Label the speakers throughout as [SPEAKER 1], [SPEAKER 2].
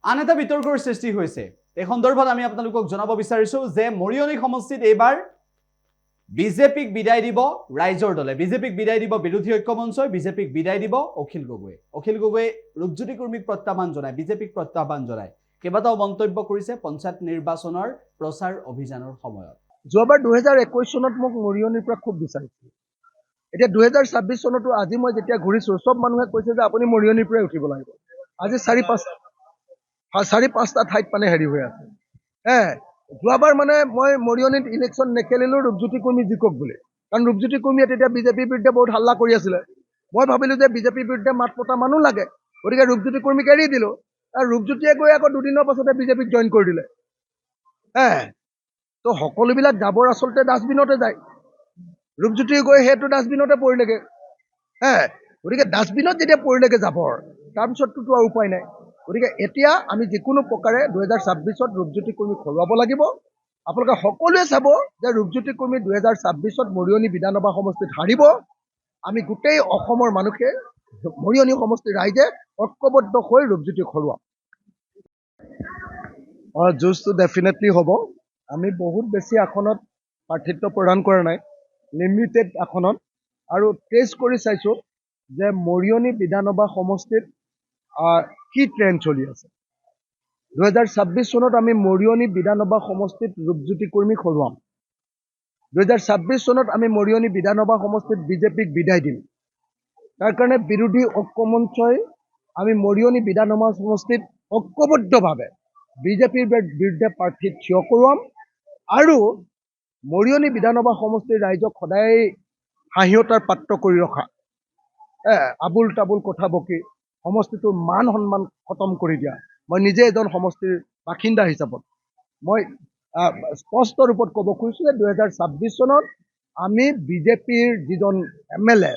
[SPEAKER 1] আন এটা বিতৰ্কৰ সৃষ্টি হৈছে। এই সন্দৰ্ভত আমি আপোনালোকক জনাব বিচাৰিছো যে মৰিয়নি সমষ্টিত এইবাৰ বিজেপিক বিদায় দিব ৰাইজৰ দলে। বিজেপিক বিদায় দিব বিৰোধী ঐক্যমঞ্চই, বিজেপিক বিদায় দিব অখিল গগৈ। অখিল গগৈয়ে ৰূপজ্যোতি কুৰ্মীক প্ৰত্যাহ্বান জনায়, বিজেপিক প্ৰত্যাহ্বান জনায়। কেইবাটাও মন্তব্য কৰিছে পঞ্চায়ত নিৰ্বাচনৰ প্ৰচাৰ অভিযানৰ সময়ত।
[SPEAKER 2] যোৱাবাৰ 2021 চনত মোক মৰিয়নিৰ পৰা খুব বিচাৰিছিল। এতিয়া 2026 চনতো আজি মই যেতিয়া ঘূৰিছো সব মানুহে কৈছে যে আপুনি মৰিয়নিৰ পৰাই উঠিব লাগিব। আজি 4-5টা ঠাইত মানে হেৰি হৈ আছে। যোৱাবাৰ মানে মই মৰিয়নিত ইলেকশ্যন নেখেলিলো ৰূপজ্যোতি কুৰ্মী জিকক বুলি, কাৰণ ৰূপজ্যোতি কুৰ্মীয়ে তেতিয়া বিজেপিৰ বিৰুদ্ধে বহুত হাল্লা কৰি আছিলে। মই ভাবিলো যে বিজেপিৰ বিৰুদ্ধে মাত পতা মানুহ লাগে, গতিকে ৰূপজ্যোতি কুৰ্মীক এৰি দিলো। আৰু ৰূপজ্যোতিয়ে গৈ আকৌ দুদিনৰ পাছতে বিজেপিক জইন কৰি দিলে। তো সকলোবিলাক জাবৰ আচলতে ডাষ্টবিনতে যায়। ৰূপজ্যোতি গৈ সেইটো ডাষ্টবিনতে পৰিলেগে। গতিকে ডাষ্টবিনত যেতিয়া পৰিলেগে জাবৰ, তাৰপিছততো আৰু উপায় নাই। গতিকে এতিয়া আমি যিকোনো প্ৰকাৰে 2026ত ৰূপজ্যোতি কুৰ্মীক হৰুৱাব লাগিব। আপোনালোকে সকলোৱে চাব যে ৰূপজ্যোতি কুৰ্মী 2026ত মৰিয়নি বিধানসভা সমষ্টিত হাৰিব। আমি গোটেই অসমৰ মানুহে, মৰিয়নি সমষ্টিৰ ৰাইজে ঐক্যবদ্ধ হৈ ৰূপজ্যোতিক হৰুৱাম। যুঁজটো ডেফিনেটলি হ'ব। আমি বহুত বেছি আসনত প্ৰাৰ্থিত্ব প্ৰদান কৰা নাই, লিমিটেড আসনত। আৰু টেষ্ট কৰি চাইছোঁ যে মৰিয়নি বিধানসভা সমষ্টিত কি ট্ৰেণ্ড চলি আছে। 2026 চনত আমি মৰিয়নি বিধানসভা সমষ্টিত ৰূপজ্যোতি কুৰ্মীক হৰুৱাম। 2026 চনত আমি মৰিয়নি বিধানসভা সমষ্টিত বিজেপিক বিদায় দিম। তাৰ কাৰণে বিৰোধী ঐক্যমঞ্চই আমি মৰিয়নি বিধানসভা সমষ্টিত ঐক্যবদ্ধভাৱে বিজেপিৰ বিৰুদ্ধে প্ৰাৰ্থী থিয় কৰোৱাম। আৰু মৰিয়নি বিধানসভা সমষ্টিৰ ৰাইজক সদায় হাঁহিয়তাৰ পাত্ৰ কৰি ৰখা, আবুল তাবুল কথা বকি সমষ্টিটোৰ মান সন্মান খতম কৰি দিয়া। মই নিজে এজন সমষ্টিৰ বাসিন্দা হিচাপত মই স্পষ্ট ৰূপত ক'ব খুজিছোঁ যে 2026 চনত আমি বিজেপিৰ যিজন MLA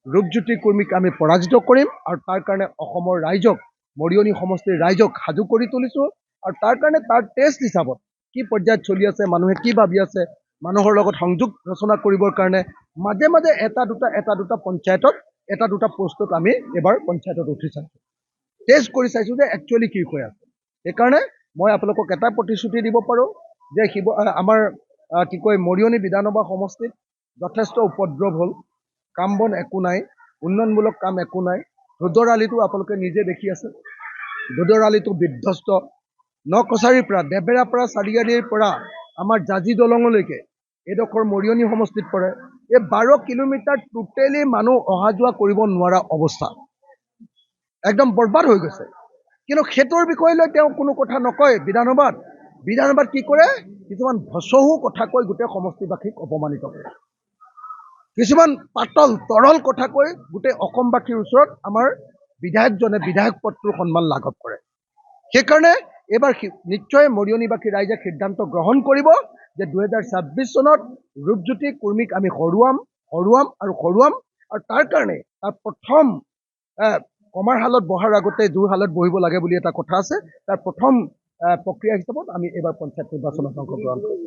[SPEAKER 2] ৰূপজ্যোতি কুৰ্মীক আমি পৰাজিত কৰিম। আৰু তাৰ কাৰণে অসমৰ ৰাইজক, মৰিয়নি সমষ্টিৰ ৰাইজক সাজু কৰি তুলিছোঁ। আৰু তাৰ কাৰণে তাৰ টেষ্ট হিচাপত কি পৰ্যায়ত চলি আছে, মানুহে কি ভাবি আছে, মানুহৰ লগত সংযোগ ৰচনা কৰিবৰ কাৰণে মাজে মাজে এটা দুটা পঞ্চায়তত, এটা দুটা পোষ্টত আমি এবাৰ পঞ্চায়তত উঠি চাইছোঁ, টেষ্ট কৰি চাইছোঁ যে একচুৱেলি কি হৈ আছে। সেইকাৰণে মই আপোনালোকক এটা প্ৰতিশ্ৰুতি দিব পাৰোঁ যে আমাৰ মৰিয়নি বিধানসভা সমষ্টিত যথেষ্ট উপদ্ৰৱ হ'ল, কাম বন একো নাই, উন্নয়নমূলক কাম একো নাই। ধোদৰ আলিটো আপোনালোকে নিজে দেখি আছে, ধোদৰ আলিটো বিধ্বস্ত। নকছাৰীৰ পৰা, দেবেৰাৰ পৰা, চাৰিআলিৰ পৰা আমাৰ জাজি দলঙলৈকে এইডোখৰ মৰিয়নি সমষ্টিত পৰে। এই 12 কিলোমিটাৰ টোটেলি মানুহ অহা যোৱা কৰিব নোৱাৰা অৱস্থা, একদম বৰবাদ হৈ গৈছে। কিন্তু সেইটোৰ বিষয় লৈ তেওঁ কোনো কথা নকয়। বিধানসভাত কি কৰে, কিছুমান ভচহু কথা কৈ গোটেই সমষ্টিবাসীক অপমানিত কৰে, কিছুমান পাতল তৰল কথা কৈ গোটেই অসমবাসীৰ ওচৰত আমাৰ বিধায়কজনে বিধায়ক পদটোৰ সন্মান লাঘৱ কৰে। সেইকাৰণে এইবাৰ নিশ্চয় মৰিয়নিবাসী ৰাইজে সিদ্ধান্ত গ্ৰহণ কৰিব যে 2026 চনত ৰূপজ্যোতি কুৰ্মীক আমি হৰুৱাম। আৰু তাৰ কাৰণে তাৰ প্ৰথম কমাৰশালত বহাৰ আগতে জোৰশালত বহিব লাগে বুলি এটা কথা আছে। তাৰ প্ৰথম প্ৰক্ৰিয়া হিচাপত আমি এইবাৰ পঞ্চায়ত নিৰ্বাচনত অংশগ্ৰহণ কৰিম।